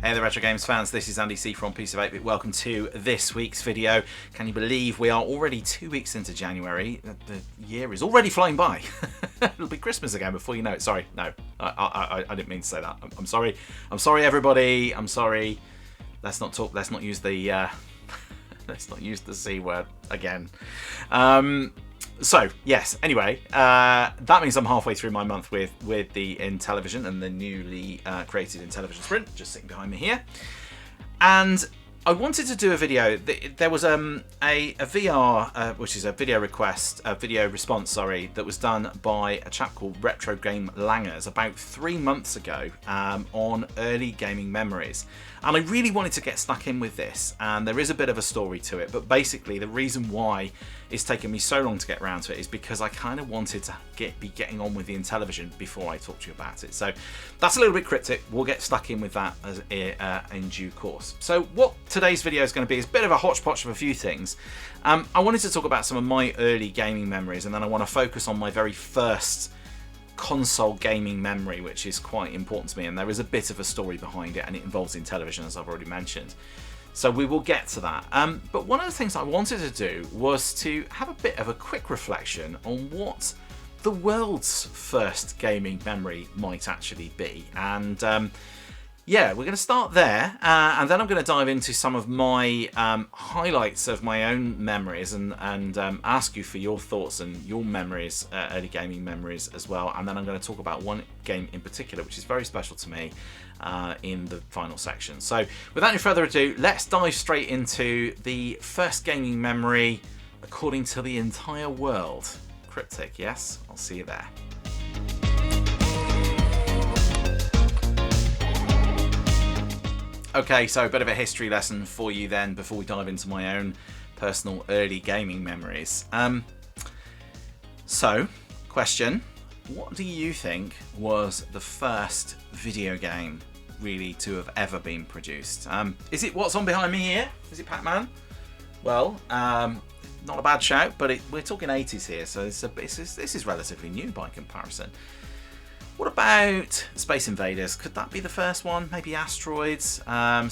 Hey there Retro Games fans, this is Andy C from Piece of 8-Bit. Welcome to this week's video. Can you believe we are already 2 weeks into January? The year is already flying by. It'll be Christmas again before you know it. Sorry, no, I didn't mean to say that. I'm sorry. I'm sorry everybody. I'm sorry. Let's not talk, let's not use the let's not use the C word again. So yes, anyway, that means I'm halfway through my month with the Intellivision and the newly created Intellivision Sprint, just sitting behind me here. And I wanted to do a video. There was a VR, which is a video request, a video response, sorry, that was done by a chap called Retro Game Langers about 3 months ago on early gaming memories. And I really wanted to get stuck in with this, and there is a bit of a story to it, but basically the reason why it's taken me so long to get around to it is because I kind of wanted to be getting on with the Intellivision before I talk to you about it. So that's a little bit cryptic. We'll get stuck in with that as, in due course. So what today's video is going to be is a bit of a hodgepodge of a few things. I wanted to talk about some of my early gaming memories, and then I want to focus on my very first console gaming memory, which is quite important to me, and there is a bit of a story behind it, and it involves Intellivision, as I've already mentioned. So we will get to that. But one of the things I wanted to do was to have a bit of a quick reflection on what the world's first gaming memory might actually be. And yeah, we're going to start there, and then I'm going to dive into some of my highlights of my own memories and ask you for your thoughts and your memories, early gaming memories as well. And then I'm going to talk about one game in particular, which is very special to me, in the final section. So without any further ado, let's dive straight into the first gaming memory according to the entire world. Cryptic, yes? I'll see you there. Okay, so a bit of a history lesson for you then before we dive into my own personal early gaming memories. So, question, what do you think was the first video game really to have ever been produced? Is it what's on behind me here? Is it Pac-Man? Well, not a bad shout, but we're talking 80s here, so this is relatively new by comparison. What about Space Invaders? Could that be the first one? Maybe Asteroids?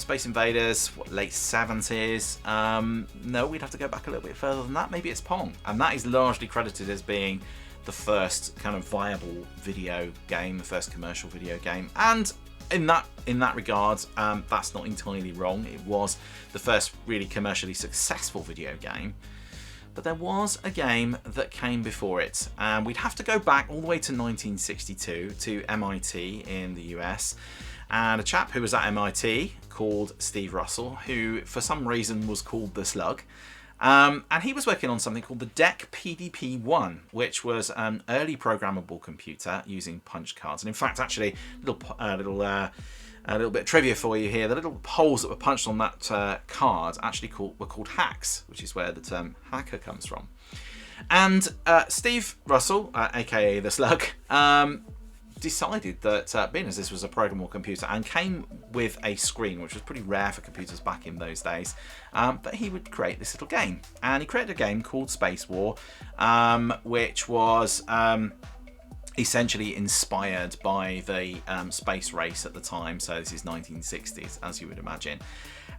Space Invaders, what, late 70s? No, we'd have to go back a little bit further than that. Maybe it's Pong. And that is largely credited as being the first kind of viable video game, the first commercial video game. And in that regard, that's not entirely wrong. It was the first really commercially successful video game. But there was a game that came before it, and we'd have to go back all the way to 1962 to MIT in the US, and a chap who was at MIT called Steve Russell, who for some reason was called the Slug, and he was working on something called the DEC PDP-1, which was an early programmable computer using punch cards. And in fact, actually, a little bit of trivia for you here. The little holes that were punched on that card actually were called hacks, which is where the term hacker comes from. And Steve Russell, aka the Slug, decided that being as this was a programmable computer and came with a screen, which was pretty rare for computers back in those days, that he would create this little game. And he created a game called Spacewar, which was essentially inspired by the space race at the time. So this is 1960s, as you would imagine.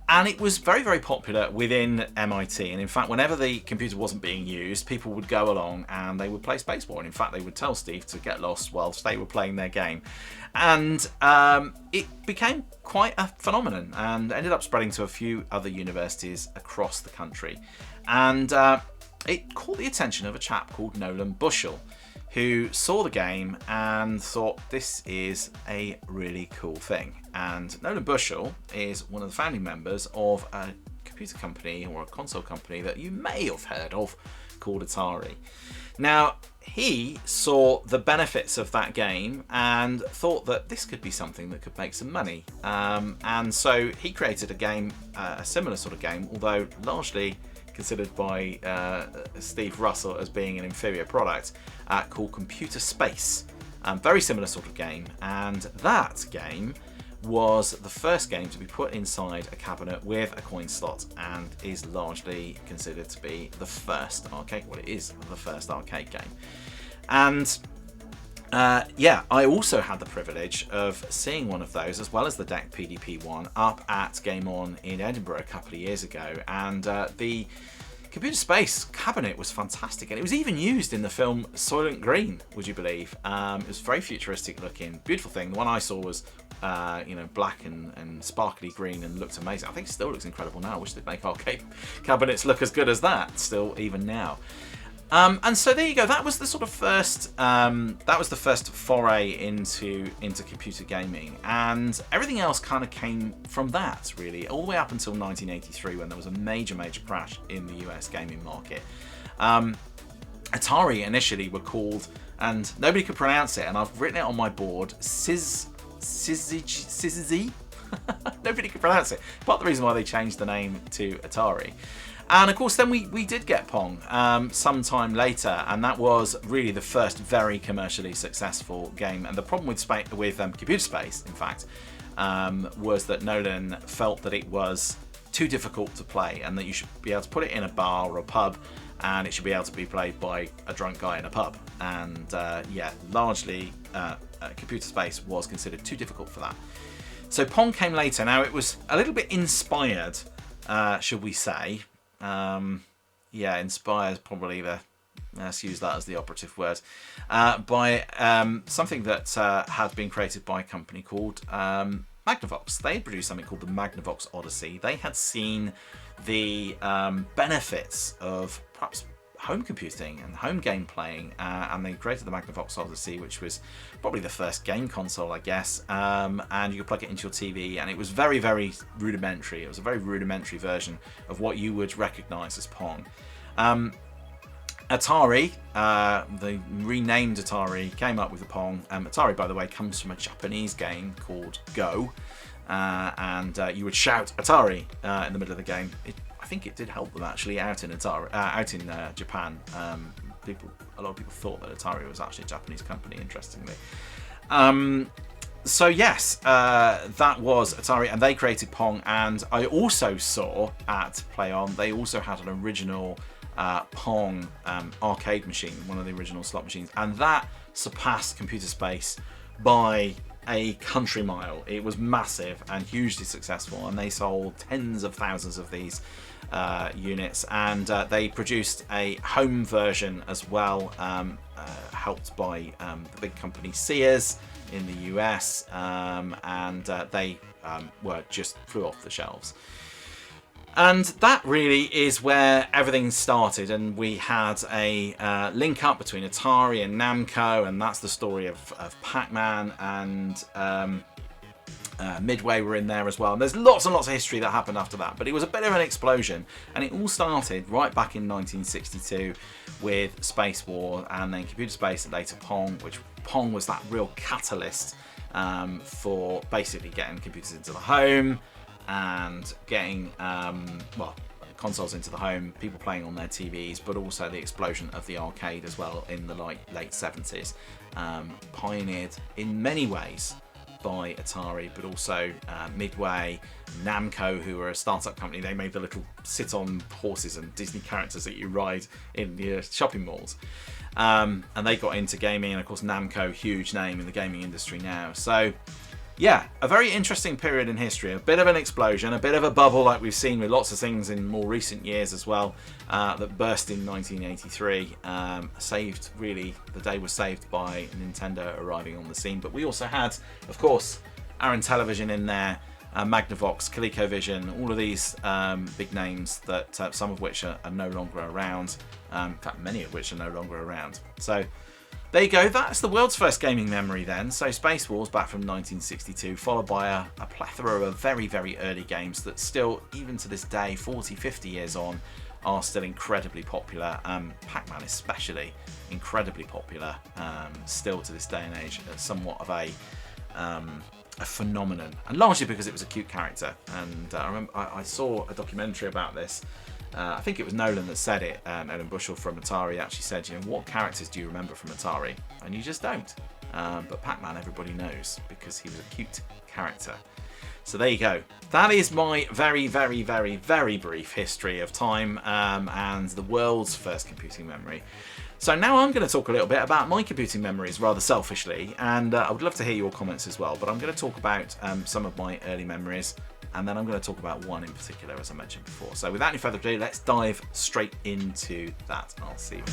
And it was very, very popular within MIT. And in fact, whenever the computer wasn't being used, people would go along and they would play Spacewar. And in fact, they would tell Steve to get lost whilst they were playing their game. And it became quite a phenomenon and ended up spreading to a few other universities across the country. And it caught the attention of a chap called Nolan Bushnell, who saw the game and thought this is a really cool thing. And Nolan Bushnell is one of the founding members of a computer company or a console company that you may have heard of called Atari. Now, he saw the benefits of that game and thought that this could be something that could make some money. And so he created a game, a similar sort of game, although largely considered by Steve Russell as being an inferior product, called Computer Space. Very similar sort of game, and that game was the first game to be put inside a cabinet with a coin slot and is largely considered to be the first arcade, well, it is the first arcade game. And Yeah, I also had the privilege of seeing one of those, as well as the DEC PDP one, up at Game On in Edinburgh a couple of years ago. And the Computer Space cabinet was fantastic, and it was even used in the film Soylent Green, would you believe? It was very futuristic looking, beautiful thing. The one I saw was black and sparkly green and looked amazing. I think it still looks incredible now. I wish they'd make arcade cabinets look as good as that still even now. And so there you go. That was the sort of first. That was the first foray into computer gaming, and everything else kind of came from that, really, all the way up until 1983, when there was a major crash in the US gaming market. Atari initially were called, and nobody could pronounce it, and I've written it on my board. Sizzy. Nobody could pronounce it. Part of the reason why they changed the name to Atari. And of course, then we did get Pong sometime later, and that was really the first very commercially successful game. And the problem with Computer Space, in fact, was that Nolan felt that it was too difficult to play, and that you should be able to put it in a bar or a pub, and it should be able to be played by a drunk guy in a pub. And largely, Computer Space was considered too difficult for that. So Pong came later. Now, it was a little bit inspired, should we say. Inspired, probably let's use that as the operative word, by something that had been created by a company called Magnavox. They had produced something called the Magnavox Odyssey. They had seen the benefits of perhaps home computing and home game playing, and they created the Magnavox Odyssey, which was probably the first game console, I guess, and you could plug it into your TV, and it was very rudimentary. It was a very rudimentary version of what you would recognise as Pong. Atari, the renamed Atari, came up with the Pong. Atari, by the way, comes from a Japanese game called Go, and you would shout Atari in the middle of the game. I think it did help them actually out in Japan. A lot of people thought that Atari was actually a Japanese company, interestingly. So yes, that was Atari, and they created Pong. And I also saw at Play On, they also had an original Pong arcade machine, one of the original slot machines, and that surpassed Computer Space by a country mile. It was massive and hugely successful, and they sold tens of thousands of these units, and they produced a home version as well, helped by the big company Sears in the US, and they just flew off the shelves. And that really is where everything started, and we had a link up between Atari and Namco, and that's the story of Pac-Man, and Midway were in there as well. And there's lots and lots of history that happened after that, but it was a bit of an explosion, and it all started right back in 1962 with Spacewar, and then Computer Space, and later Pong, which Pong was that real catalyst for basically getting computers into the home, and getting consoles into the home, people playing on their TVs, but also the explosion of the arcade as well in the late 70s, pioneered in many ways by Atari, but also Midway, Namco, who were a startup company. They made the little sit-on horses and Disney characters that you ride in the shopping malls, and they got into gaming, and of course Namco, huge name in the gaming industry now. So yeah, a very interesting period in history, a bit of an explosion, a bit of a bubble like we've seen with lots of things in more recent years as well, that burst in 1983. The day was saved by Nintendo arriving on the scene. But we also had, of course, our Intellivision in there, Magnavox, ColecoVision, all of these big names that some of which are no longer around. In fact, many of which are no longer around. So there you go, that's the world's first gaming memory then. So Spacewars back from 1962, followed by a plethora of very early games that still, even to this day, 40, 50 years on, are still incredibly popular. Pac-Man especially, incredibly popular, still to this day and age, somewhat of a phenomenon, and largely because it was a cute character. And I remember I saw a documentary about this. I think it was Nolan that said it. Nolan Bushell from Atari actually said, what characters do you remember from Atari? And you just don't. But Pac-Man, everybody knows, because he was a cute character. So there you go. That is my very brief history of time and the world's first computing memory. So now I'm going to talk a little bit about my computing memories, rather selfishly, and I would love to hear your comments as well, but I'm going to talk about some of my early memories, and then I'm going to talk about one in particular, as I mentioned before. So without any further ado, let's dive straight into that. I'll see you.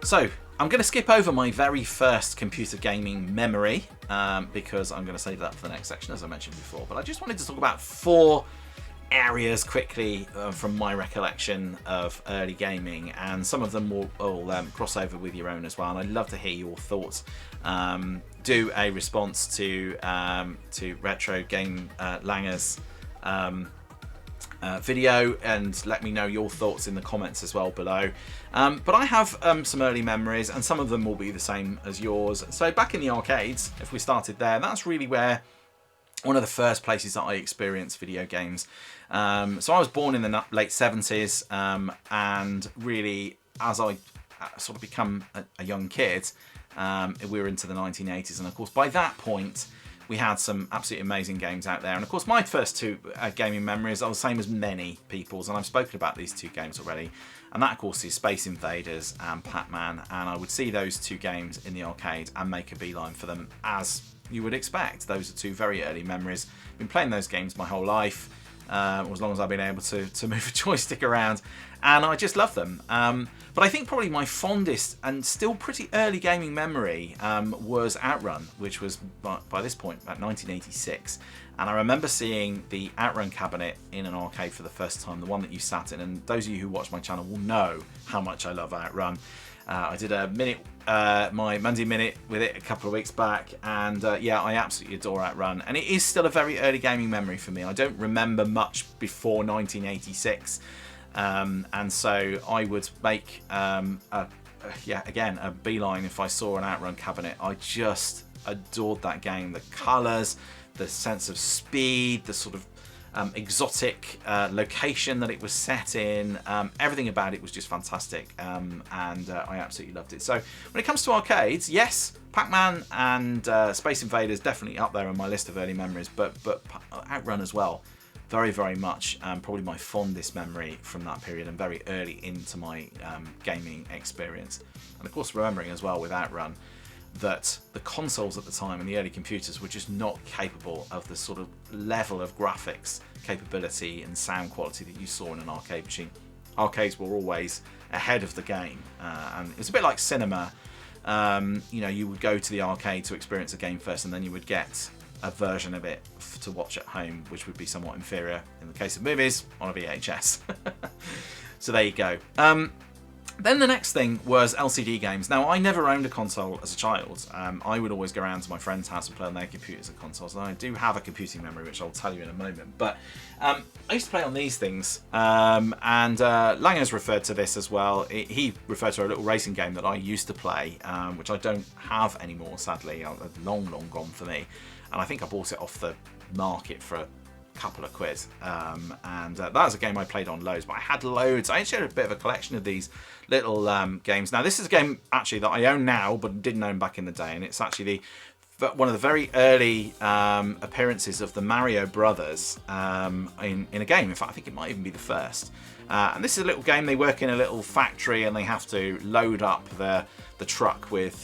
So I'm going to skip over my very first computer gaming memory because I'm going to save that for the next section, as I mentioned before, but I just wanted to talk about 4 areas quickly from my recollection of early gaming, and some of them will cross over with your own as well, and I'd love to hear your thoughts. Do a response to Retro Game Langer's video and let me know your thoughts in the comments as well below. But I have some early memories, and some of them will be the same as yours. So back in the arcades, if we started there, that's really where one of the first places that I experienced video games. So I was born in the late 70s, and really as I sort of become a young kid, we were into the 1980s, and of course by that point we had some absolutely amazing games out there. And of course my first 2 gaming memories are the same as many people's, and I've spoken about these 2 games already, and that of course is Space Invaders and Pac-Man, and I would see those 2 games in the arcade and make a beeline for them, as you would expect. Those are 2 very early memories. Been playing those games my whole life, as long as I've been able to move a joystick around, and I just love them. But I think probably my fondest and still pretty early gaming memory was Outrun, which was by this point about 1986, and I remember seeing the Outrun cabinet in an arcade for the first time, the one that you sat in, and those of you who watch my channel will know how much I love Outrun. I did a minute, my Monday Minute with it a couple of weeks back, and yeah, I absolutely adore Outrun, and it is still a very early gaming memory for me. I don't remember much before 1986, and so I would make again a beeline if I saw an Outrun cabinet. I just adored that game. The colours, the sense of speed, the sort of exotic location that it was set in, everything about it was just fantastic, and I absolutely loved it. So when it comes to arcades, yes, Pac-Man and Space Invaders definitely up there on my list of early memories, but Outrun as well, very, very much probably my fondest memory from that period, and very early into my gaming experience. And of course remembering as well with Outrun that the consoles at the time and the early computers were just not capable of the sort of level of graphics capability and sound quality that you saw in an arcade machine. Arcades were always ahead of the game, and it's a bit like cinema. You know, you would go to the arcade to experience a game first, and then you would get a version of it to watch at home, which would be somewhat inferior in the case of movies on a VHS. So there you go. Then the next thing was LCD games. Now, I never owned a console as a child. I would always go around to my friend's house and play on their computers and consoles, and I do have a computing memory, which I'll tell you in a moment. But I used to play on these things, and Langer's referred to this as well. He referred to a little racing game that I used to play, which I don't have anymore, sadly. Long gone for me. And I think I bought it off the market for a couple of quid, and that was a game I played on loads, but I had loads. I actually had a bit of a collection of these little games. Now this is a game actually that I own now but didn't own back in the day, and it's actually one of the very early appearances of the Mario Brothers in a game. In fact, I think it might even be the first. And this is a little game. They work in a little factory and they have to load up the truck with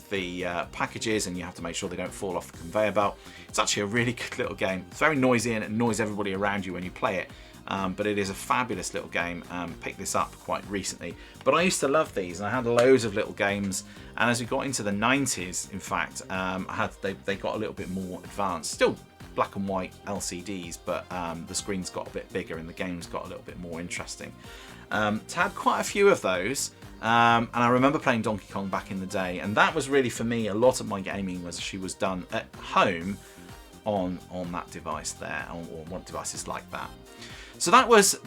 the packages, and you have to make sure they don't fall off the conveyor belt. It's actually a really good little game. It's very noisy and it annoys everybody around you when you play it, but it is a fabulous little game. Picked this up quite recently, but I used to love these, and I had loads of little games. And as we got into the 90s, in fact, they got a little bit more advanced. Still black and white LCDs, but the screens got a bit bigger and the games got a little bit more interesting. So I had quite a few of those. And I remember playing Donkey Kong back in the day, and that was really, for me, a lot of my gaming was done at home on that device there, or one devices like that. So that was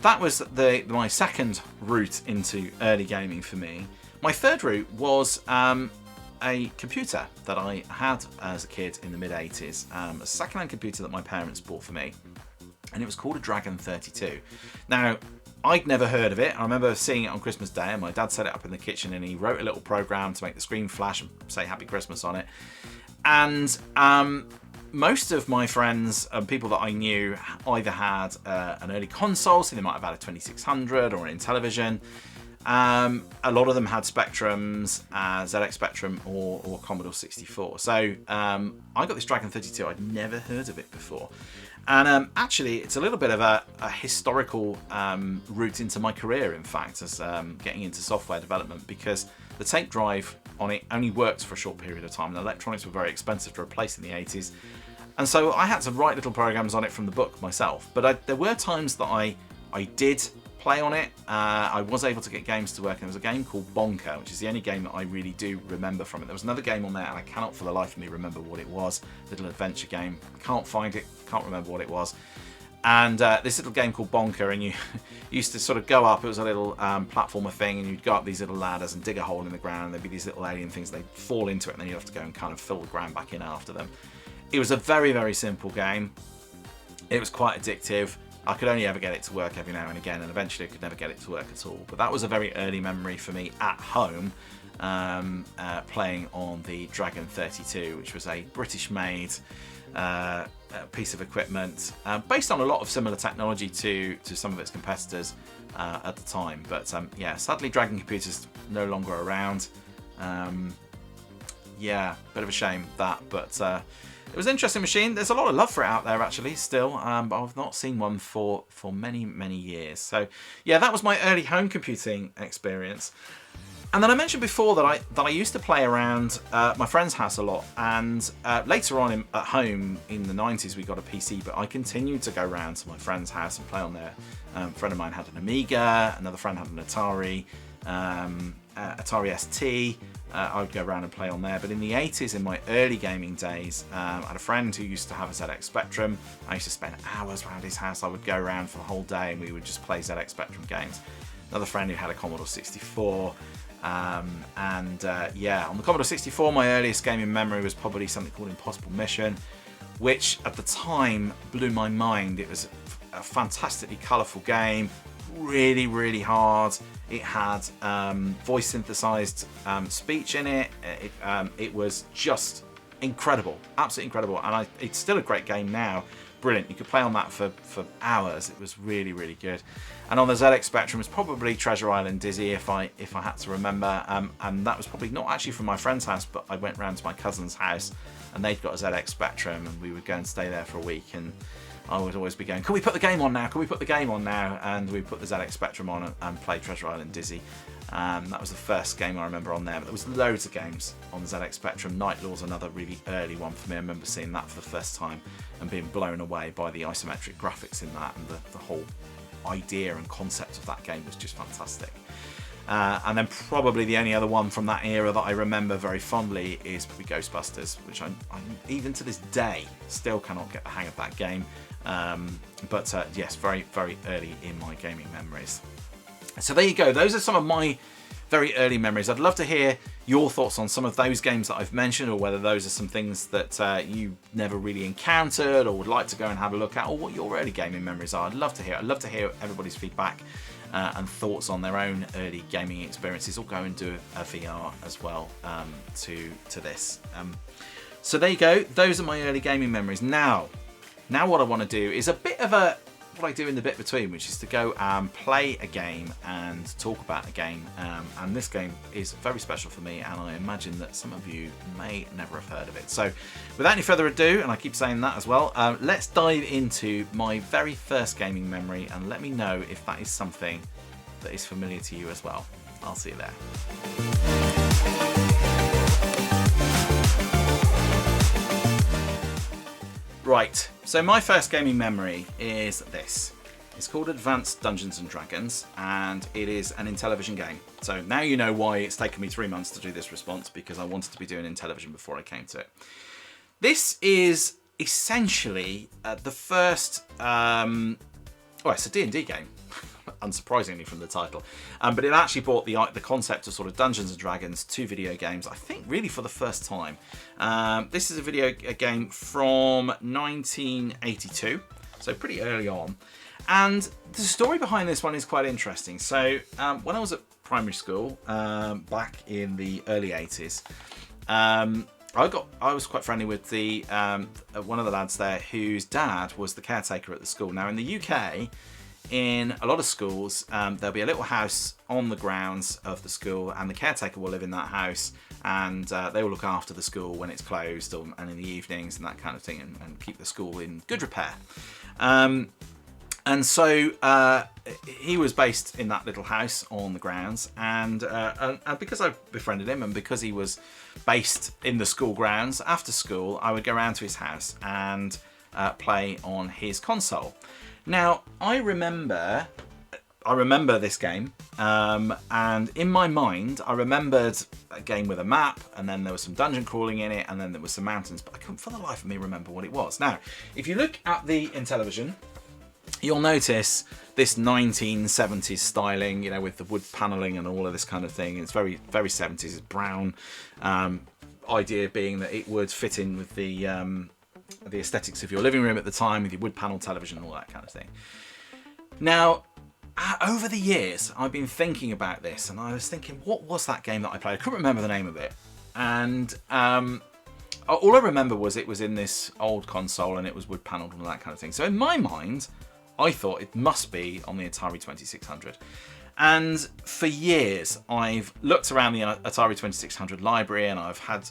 my second route into early gaming for me. My third route was a computer that I had as a kid in the mid-80s, a second-hand computer that my parents bought for me, and it was called a Dragon 32. Now, I'd never heard of it. I remember seeing it on Christmas Day, and my dad set it up in the kitchen, and he wrote a little program to make the screen flash and say Happy Christmas on it. And most of my friends and people that I knew either had an early console, so they might have had a 2600 or an Intellivision. A lot of them had Spectrums, ZX Spectrum or Commodore 64. So I got this Dragon 32. I'd never heard of it before. And actually, it's a little bit of a historical route into my career, in fact, as getting into software development, because the tape drive on it only worked for a short period of time. And electronics were very expensive to replace in the 80s. And so I had to write little programs on it from the book myself. But there were times that I did play on it. I was able to get games to work, and there was a game called Bonka, which is the only game that I really do remember from it. There was another game on there, and I cannot for the life of me remember what it was. Little adventure game. Can't find it. Can't remember what it was. And this little game called Bonka, and you used to sort of go up. It was a little platformer thing, and you'd go up these little ladders and dig a hole in the ground, and there'd be these little alien things. They'd fall into it, and then you'd have to go and kind of fill the ground back in after them. It was a very, very simple game. It was quite addictive. I could only ever get it to work every now and again, and eventually I could never get it to work at all. But that was a very early memory for me at home, playing on the Dragon 32, which was a British-made piece of equipment, based on a lot of similar technology to some of its competitors at the time. But yeah, sadly Dragon computers no longer around. Yeah, bit of a shame that, but it was an interesting machine. There's a lot of love for it out there, actually, still, but I've not seen one for many, many years. So, yeah, that was my early home computing experience. And then I mentioned before that I used to play around my friend's house a lot, and later on at home in the 90s we got a PC, but I continued to go around to my friend's house and play on there. A friend of mine had an Amiga, another friend had an Atari, Atari ST. I would go around and play on there. But in the 80s, in my early gaming days, I had a friend who used to have a ZX Spectrum. I used to spend hours around his house. I would go around for the whole day and we would just play ZX Spectrum games. Another friend who had a Commodore 64. Yeah, on the Commodore 64, my earliest gaming memory was probably something called Impossible Mission, which at the time blew my mind. It was a fantastically colourful game, really, really hard. It had voice synthesized speech in it. It was just incredible, absolutely incredible. And it's still a great game now. Brilliant. You could play on that for hours. It was really, really good. And on the ZX Spectrum was probably Treasure Island Dizzy, if I had to remember. And that was probably not actually from my friend's house, but I went round to my cousin's house and they'd got a ZX Spectrum, and we would go and stay there for a week. And I would always be going, can we put the game on now? Can we put the game on now? And we put the ZX Spectrum on and played Treasure Island Dizzy. That was the first game I remember on there. But there was loads of games on the ZX Spectrum. Night Law's another really early one for me. I remember seeing that for the first time and being blown away by the isometric graphics in that, and the whole idea and concept of that game was just fantastic. And then probably the only other one from that era that I remember very fondly is probably Ghostbusters, which I even to this day still cannot get the hang of that game. But yes, very, very early in my gaming memories. So there you go. Those are some of my very early memories. I'd love to hear your thoughts on some of those games that I've mentioned, or whether those are some things that you never really encountered or would like to go and have a look at, or what your early gaming memories are. I'd love to hear everybody's feedback and thoughts on their own early gaming experiences, or go and do a VR as well to this. So there you go. Those are my early gaming memories. Now what I want to do is a bit of what I do in the bit between, which is to go and play a game and talk about a game. And this game is very special for me, and I imagine that some of you may never have heard of it. So without any further ado, and I keep saying that as well, let's dive into my very first gaming memory, and let me know if that is something that is familiar to you as well. I'll see you there. Right, so my first gaming memory is this. It's called Advanced Dungeons and Dragons, and it is an Intellivision game. So now you know why it's taken me 3 months to do this response, because I wanted to be doing Intellivision before I came to it. This is essentially the first, it's a D&D game, unsurprisingly from the title, but it actually brought the concept of sort of Dungeons and Dragons to video games, I think really for the first time. This is a game from 1982, so pretty early on, and the story behind this one is quite interesting. So when I was at primary school back in the early 80s, I was quite friendly with the one of the lads there whose dad was the caretaker at the school. Now in the UK, in a lot of schools, there'll be a little house on the grounds of the school, and the caretaker will live in that house, and they will look after the school when it's closed and in the evenings and that kind of thing, and keep the school in good repair. And so he was based in that little house on the grounds, and because I befriended him, and because he was based in the school grounds, after school I would go around to his house and play on his console. Now I remember this game, and in my mind I remembered a game with a map, and then there was some dungeon crawling in it, and then there was some mountains, but I couldn't for the life of me remember what it was. Now if you look at the Intellivision, you'll notice this 1970s styling, you know, with the wood paneling and all of this kind of thing. It's very, very 70s. It's brown. Idea being that it would fit in with the aesthetics of your living room at the time, with your wood panel television and all that kind of thing. Now, over the years, I've been thinking about this, and I was thinking, what was that game that I played? I couldn't remember the name of it. And all I remember was it was in this old console, and it was wood panelled and all that kind of thing. So in my mind, I thought it must be on the Atari 2600. And for years, I've looked around the Atari 2600 library, and I've had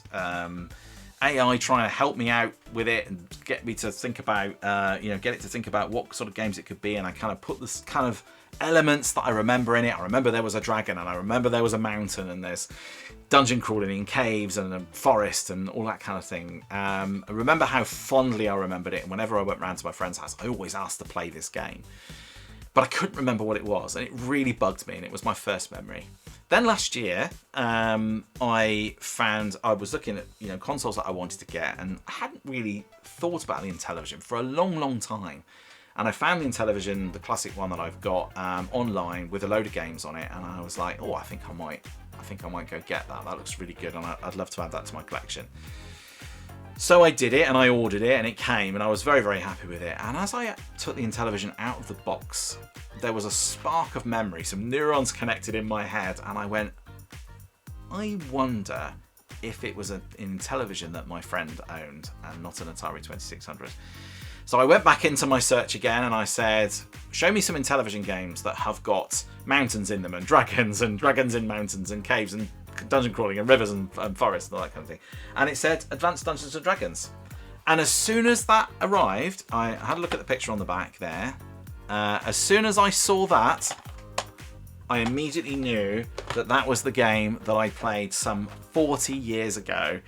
AI trying to help me out with it and get me to think about, get it to think about what sort of games it could be. And I kind of put this kind of elements that I remember in it. I remember there was a dragon, and I remember there was a mountain, and there's dungeon crawling in caves and a forest and all that kind of thing. I remember how fondly I remembered it, and whenever I went round to my friend's house, I always asked to play this game. But I couldn't remember what it was, and it really bugged me, and it was my first memory. Then last year, I was looking at consoles that I wanted to get, and I hadn't really thought about the Intellivision for a long, long time. And I found the Intellivision, the classic one that I've got, online with a load of games on it, and I was like, oh, I think I might go get that. That looks really good, and I'd love to add that to my collection. So I did it, and I ordered it, and it came, and I was very, very happy with it. And as I took the Intellivision out of the box, there was a spark of memory, some neurons connected in my head, and I went, I wonder if it was an Intellivision that my friend owned and not an Atari 2600. So I went back into my search again, and I said, show me some Intellivision games that have got mountains in them, and dragons in mountains, and caves, and dungeon crawling, and rivers, and forests, and all that kind of thing. And it said Advanced Dungeons and Dragons. And as soon as that arrived, I had a look at the picture on the back there. As soon as I saw that, I immediately knew that that was the game that I played some 40 years ago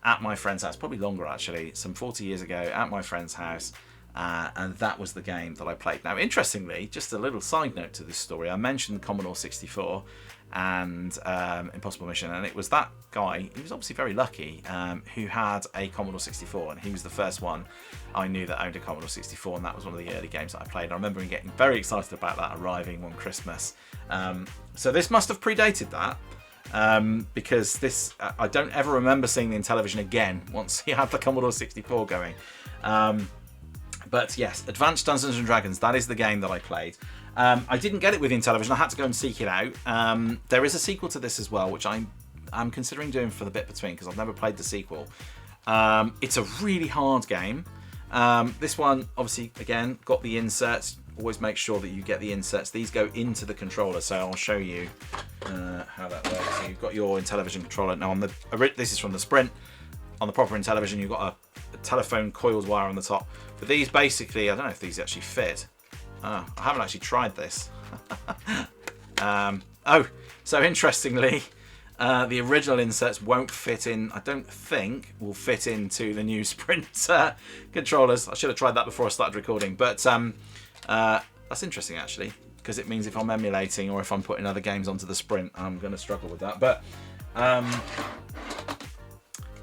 at my friend's house. Probably longer, actually. Some 40 years ago at my friend's house. And that was the game that I played. Now, interestingly, just a little side note to this story, I mentioned Commodore 64 and Impossible Mission, and it was that guy, he was obviously very lucky, who had a Commodore 64, and he was the first one I knew that owned a Commodore 64, and that was one of the early games that I played. I remember him getting very excited about that arriving one Christmas. So this must have predated that, because this, I don't ever remember seeing the Intellivision again once he had the Commodore 64 going. But yes, Advanced Dungeons and Dragons, that is the game that I played. I didn't get it with Intellivision, I had to go and seek it out. There is a sequel to this as well, which I'm considering doing for the bit between, because I've never played the sequel. It's a really hard game. This one, obviously, again, got the inserts. Always make sure that you get the inserts. These go into the controller, so I'll show you how that works. So you've got your Intellivision controller. Now, this is from the Sprint. On the proper Intellivision, you've got a telephone coiled wire on the top. But these basically, I don't know if these actually fit. I haven't actually tried this. So interestingly, the original inserts won't fit in, I don't think, will fit into the new Sprint controllers. I should have tried that before I started recording. But that's interesting, actually, because it means if I'm emulating or if I'm putting other games onto the Sprint, I'm going to struggle with that. But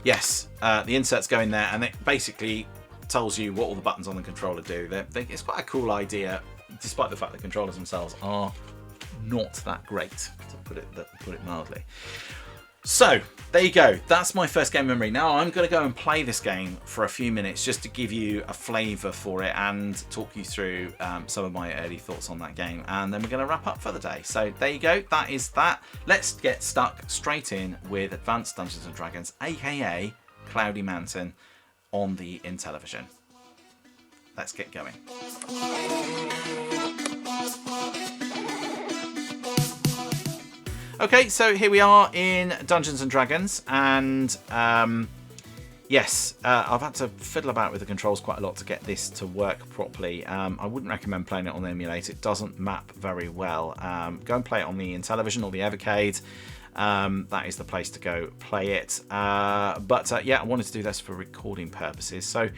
yes, the inserts go in there, and it basically tells you what all the buttons on the controller do. It's quite a cool idea, despite the fact that controllers themselves are not that great, to put it mildly. So there you go, that's my first game memory. Now I'm going to go and play this game for a few minutes just to give you a flavour for it and talk you through some of my early thoughts on that game, and then we're going to wrap up for the day. So there you go, that is that. Let's get stuck straight in with Advanced Dungeons and Dragons, aka cloudy mountain on the Intellivision. Let's get going. Okay, so here we are in Dungeons and Dragons, and yes, I've had to fiddle about with the controls quite a lot to get this to work properly. I wouldn't recommend playing it on the emulator. It doesn't map very well. Go and play it on the Intellivision or the Evercade. That is the place to go play it. But yeah, I wanted to do this for recording purposes. So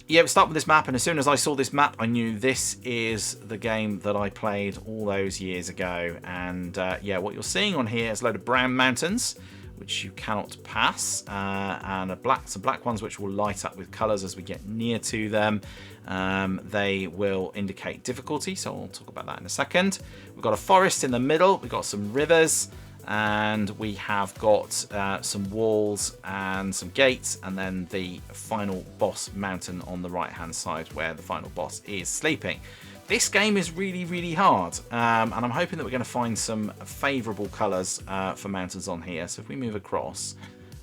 yeah, we start with this map, and as soon as I saw this map, I knew this is the game that I played all those years ago. And yeah, what you're seeing on here is a load of brown mountains, which you cannot pass, and some black ones which will light up with colours as we get near to them. They will indicate difficulty, so I'll talk about that in a second. We've got a forest in the middle, we've got some rivers, and we have got some walls and some gates, and then the final boss mountain on the right hand side where the final boss is sleeping. This game is really, really hard, and I'm hoping that we're going to find some favourable colours for mountains on here. So if we move across,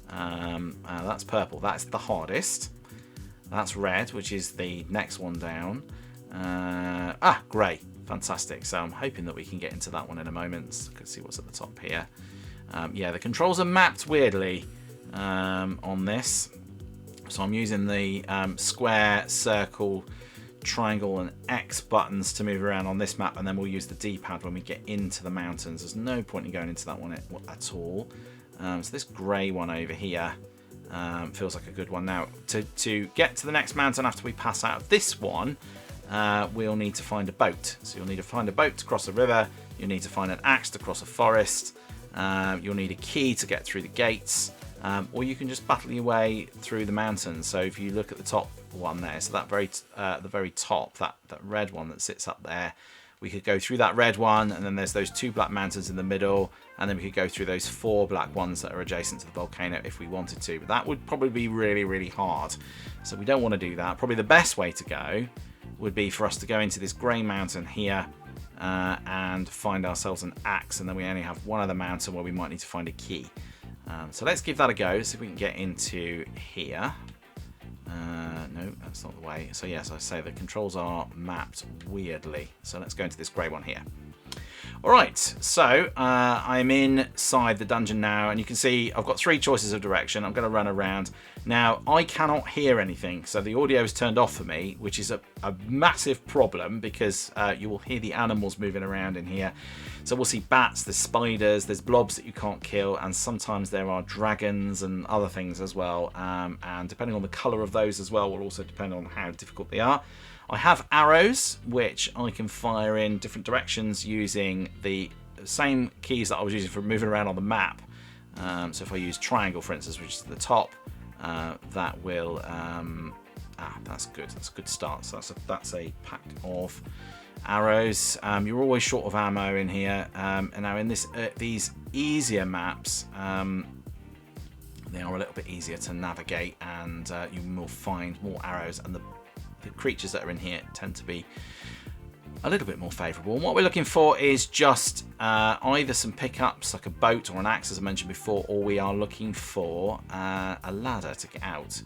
that's purple, that's the hardest. That's red, which is the next one down. Grey. Fantastic. So I'm hoping that we can get into that one in a moment. So I can see what's at the top here. Yeah, the controls are mapped weirdly on this. So I'm using the square, circle, triangle and X buttons to move around on this map, and then we'll use the D-pad when we get into the mountains. There's no point in going into that one at all. So this grey one over here feels like a good one. Now, to get to the next mountain after we pass out of this one, we'll need to find a boat. So you'll need to find a boat to cross a river, you'll need to find an axe to cross a forest, you'll need a key to get through the gates, or you can just battle your way through the mountains. So if you look at the top one there, so that the very top, that red one that sits up there, we could go through that red one, and then there's those two black mountains in the middle, and then we could go through those four black ones that are adjacent to the volcano if we wanted to, but that would probably be really, really hard. So we don't want to do that. Probably the best way to go would be for us to go into this grey mountain here and find ourselves an axe, and then we only have one other mountain where we might need to find a key. So let's give that a go, see if we can get into here. No, that's not the way. So yes, I say the controls are mapped weirdly. So let's go into this grey one here. Alright, so I'm inside the dungeon now, and you can see I've got three choices of direction. I'm going to run around. Now, I cannot hear anything, so the audio is turned off for me, which is a massive problem, because you will hear the animals moving around in here. So we'll see bats, there's spiders, there's blobs that you can't kill, and sometimes there are dragons and other things as well. And depending on the colour of those as well will also depend on how difficult they are. I have arrows, which I can fire in different directions using the same keys that I was using for moving around on the map. So if I use triangle, for instance, which is at the top, that will... that's good. That's a good start. So that's a pack of arrows. You're always short of ammo in here. And now in these easier maps, they are a little bit easier to navigate, and you will find more arrows, and the creatures that are in here tend to be a little bit more favourable. And what we're looking for is just either some pickups like a boat or an axe, as I mentioned before, or we are looking for a ladder to get out.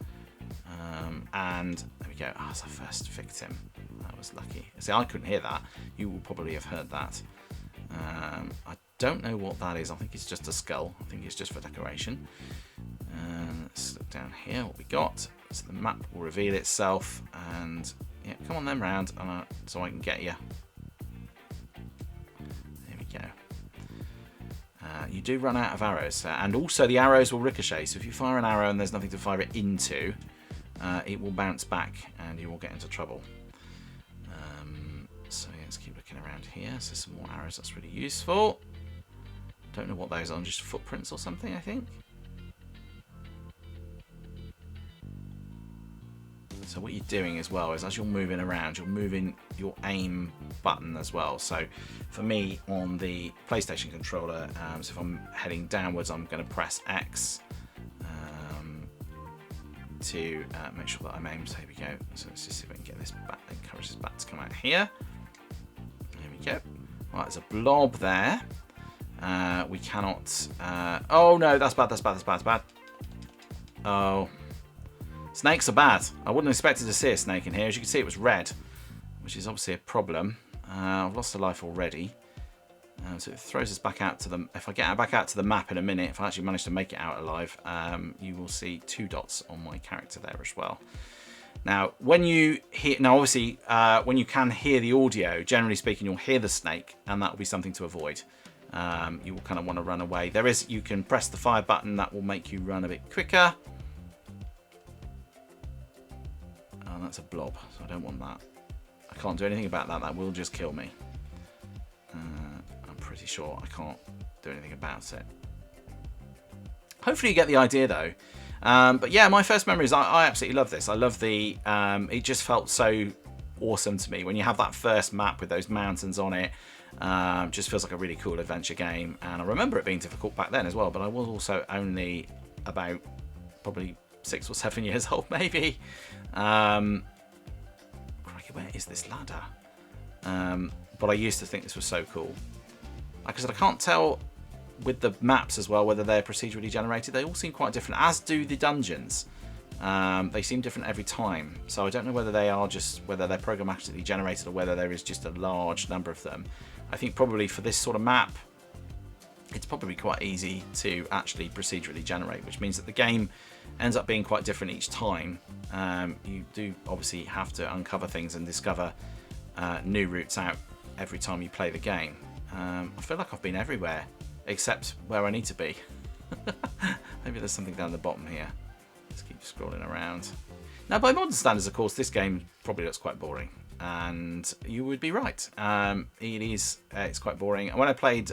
And there we go. Oh, it's our first victim. That was lucky. See, I couldn't hear that. You will probably have heard that. I don't know what that is. I think it's just a skull. I think it's just for decoration. Let's look down here what we got. So the map will reveal itself, and yeah, come on then round, so I can get you. There we go. You do run out of arrows, and also the arrows will ricochet. So if you fire an arrow and there's nothing to fire it into, it will bounce back and you will get into trouble. So yeah, let's keep looking around here. So some more arrows, that's really useful. Don't know what those are, just footprints or something, I think. So what you're doing as well is, as you're moving around, you're moving your aim button as well. So for me on the PlayStation controller, so if I'm heading downwards, I'm going to press X to make sure that I'm aimed. So here we go. So let's just see if we can get this bat, encourage this bat to come out here. There we go. Right, there's a blob there. We cannot... oh no, that's bad, that's bad, that's bad, that's bad. Oh. Snakes are bad. I wouldn't have expected to see a snake in here. As you can see, it was red, which is obviously a problem. I've lost a life already. So it throws us back out to the... If I get back out to the map in a minute, if I actually manage to make it out alive, you will see 2 dots on my character there as well. Now, when you hear... Now, obviously, when you can hear the audio, generally speaking, you'll hear the snake, and that will be something to avoid. You will kind of want to run away. You can press the fire button. That will make you run a bit quicker. Oh, that's a blob, so I don't want that. I can't do anything about that. That will just kill me. I'm pretty sure I can't do anything about it. Hopefully you get the idea, though. But yeah, my first memories, I absolutely love this. I love the... it just felt so awesome to me. When you have that first map with those mountains on it, just feels like a really cool adventure game. And I remember it being difficult back then as well, but I was also only about probably 6 or 7 years old, maybe. Crikey, where is this ladder? But I used to think this was so cool. Like I said, I can't tell with the maps as well whether they're procedurally generated. They all seem quite different, as do the dungeons. They seem different every time, so I don't know whether they are whether they're programmatically generated or whether there is just a large number of them. I think probably for this sort of map, it's probably quite easy to actually procedurally generate, which means that the game ends up being quite different each time. You do obviously have to uncover things and discover new routes out every time you play the game. I feel like I've been everywhere except where I need to be. Maybe there's something down the bottom here. Let's keep scrolling around. Now, by modern standards, of course, this game probably looks quite boring, and you would be right. It's quite boring. And when I played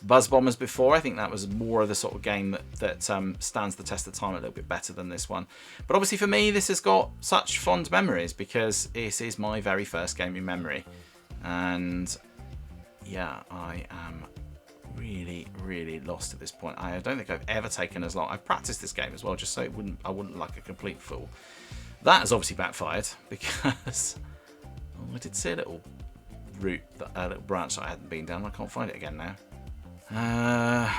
Buzz Bombers before, I think that was more of the sort of game that stands the test of time a little bit better than this one. But obviously for me, this has got such fond memories because this is my very first gaming memory. And yeah, I am really, really lost at this point. I don't think I've ever taken as long. I've practiced this game as well, just so I wouldn't like a complete fool. That has obviously backfired because I did see a little route, a little branch that I hadn't been down. I can't find it again now.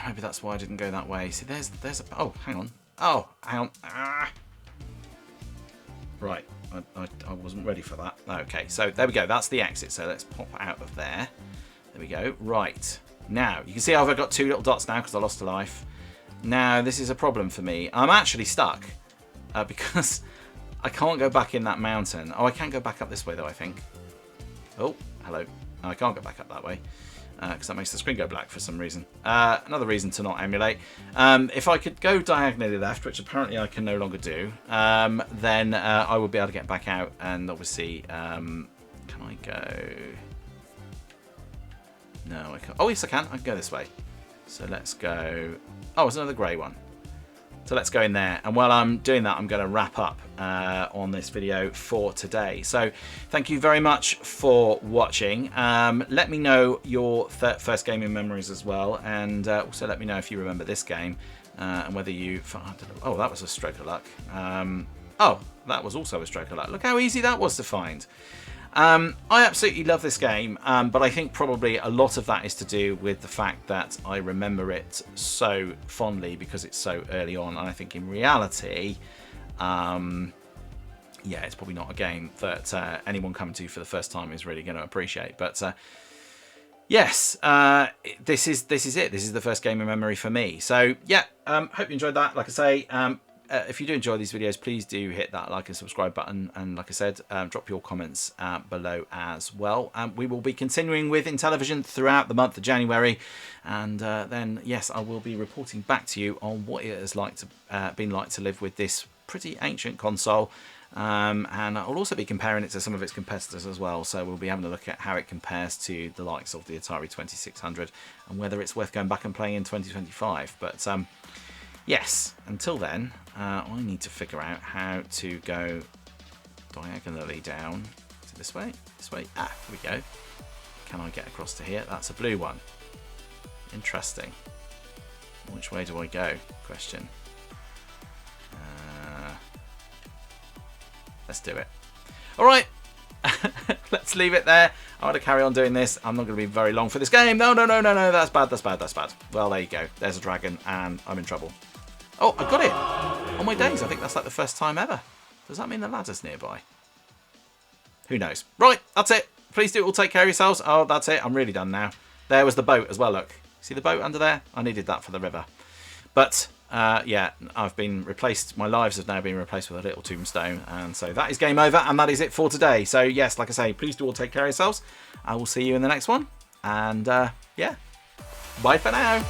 Maybe that's why I didn't go that way. See, there's a... Oh, hang on. Oh, hang on. Right, I wasn't ready for that. Okay, so there we go. That's the exit. So let's pop out of there. There we go. Right. Now, you can see I've got 2 little dots now because I lost a life. Now, this is a problem for me. I'm actually stuck because I can't go back in that mountain. Oh, I can go back up this way, though, I think. Oh, hello. No, I can't go back up that way because that makes the screen go black for some reason. Another reason to not emulate. If I could go diagonally left, which apparently I can no longer do, then I would be able to get back out. And obviously, can I go... No, I can't. Oh, yes, I can. I can go this way. So let's go... Oh, it's another grey one. So let's go in there. And while I'm doing that, I'm going to wrap up on this video for today. So thank you very much for watching. Let me know your first gaming memories as well. And also let me know if you remember this game and whether you... Oh, that was a stroke of luck. Oh, that was also a stroke of luck. Look how easy that was to find. I absolutely love this game, but I think probably a lot of that is to do with the fact that I remember it so fondly because it's so early on, and I think in reality, yeah, it's probably not a game that anyone coming to for the first time is really going to appreciate. But yes, this is it. This is the first gaming memory for me. So yeah, hope you enjoyed that. Like I say, if you do enjoy these videos, please do hit that like and subscribe button, and like I said, drop your comments below as well. We will be continuing with Intellivision throughout the month of January, and then yes, I will be reporting back to you on what it has been like to live with this pretty ancient console, and I'll also be comparing it to some of its competitors as well. So we'll be having a look at how it compares to the likes of the Atari 2600 and whether it's worth going back and playing in 2025. But yes, until then, I need to figure out how to go diagonally down. Is it this way? This way? Ah, here we go. Can I get across to here? That's a blue one. Interesting. Which way do I go? Question. Let's do it. All right. Let's leave it there. I want to carry on doing this. I'm not going to be very long for this game. No. That's bad. Well, there you go. There's a dragon and I'm in trouble. Oh, I got it! On my days, I think that's like the first time ever. Does that mean the ladder's nearby? Who knows? Right, that's it. Please do all take care of yourselves. Oh, that's it. I'm really done now. There was the boat as well, look. See the boat under there? I needed that for the river. But, yeah, I've been replaced. My lives have now been replaced with a little tombstone. And so that is game over, and that is it for today. So, yes, like I say, please do all take care of yourselves. I will see you in the next one. And, yeah, bye for now.